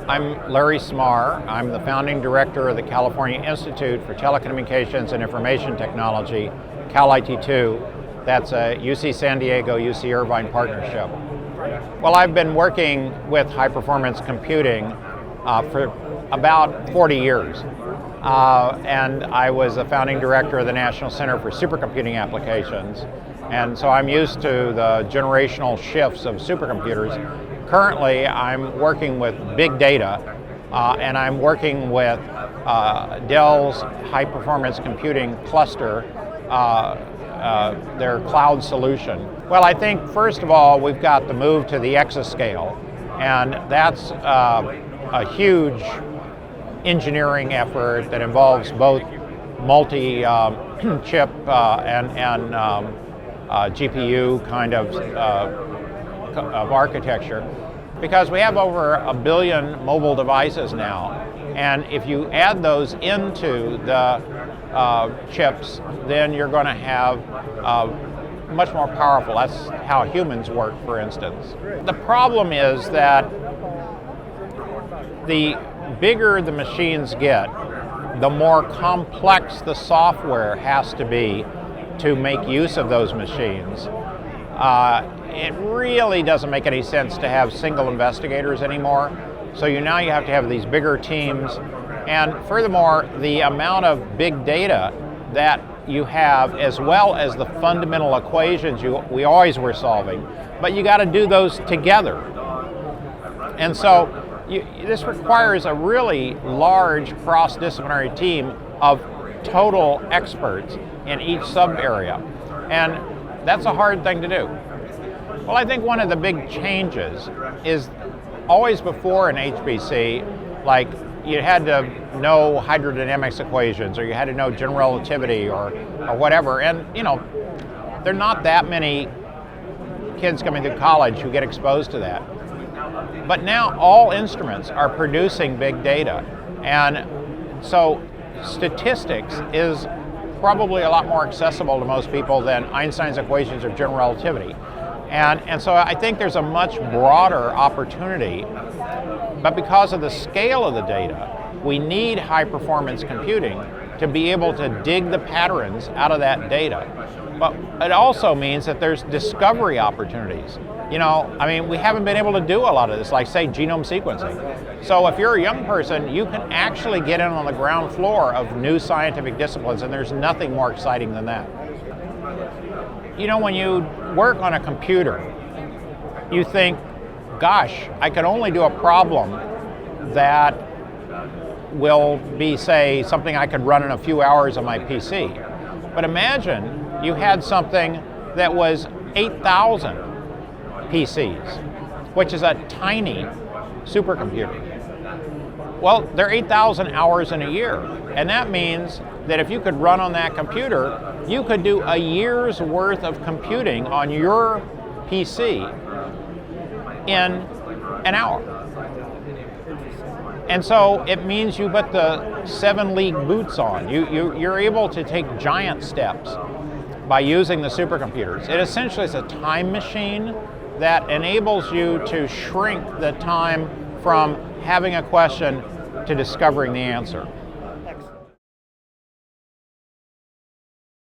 I'm Larry Smarr. I'm the founding director of the California Institute for Telecommunications and Information Technology, CalIT2. That's a UC San Diego, UC Irvine partnership. Well, I've been working with high-performance computing for about 40 years. And I was the founding director of the National Center for Supercomputing Applications. And so I'm used to the generational shifts of supercomputers. Currently, I'm working with big data, and I'm working with Dell's high-performance computing cluster, their cloud solution. Well, I think, first of all, we've got the move to the exascale, and that's a huge engineering effort that involves both multi-chip and GPU kind of architecture, because we have over 1 billion mobile devices now, and if you add those into the chips, then you're going to have much more powerful. That's how humans work, for instance. The problem is that the bigger the machines get, the more complex the software has to be to make use of those machines. It really doesn't make any sense to have single investigators anymore. So now you have to have these bigger teams. And furthermore, the amount of big data that you have, as well as the fundamental equations we always were solving, but you got to do those together. And so this requires a really large cross-disciplinary team of total experts in each sub-area. And that's a hard thing to do. Well, I think one of the big changes is always before in HPC, like you had to know hydrodynamics equations, or you had to know general relativity, or whatever. And there are not that many kids coming through college who get exposed to that. But now all instruments are producing big data, and so statistics is probably a lot more accessible to most people than Einstein's equations of general relativity. And so I think there's a much broader opportunity, but because of the scale of the data, we need high-performance computing to be able to dig the patterns out of that data. But it also means that there's discovery opportunities. We haven't been able to do a lot of this, like, say, genome sequencing. So if you're a young person, you can actually get in on the ground floor of new scientific disciplines, and there's nothing more exciting than that. When you work on a computer, you think, gosh, I can only do a problem that will be, say, something I could run in a few hours on my PC. But imagine you had something that was 8,000 PCs, which is a tiny supercomputer. Well, there are 8,000 hours in a year, and that means that if you could run on that computer, you could do a year's worth of computing on your PC in an hour. And so it means you put the 7-league boots on. You're able to take giant steps by using the supercomputers. It essentially is a time machine that enables you to shrink the time from having a question to discovering the answer.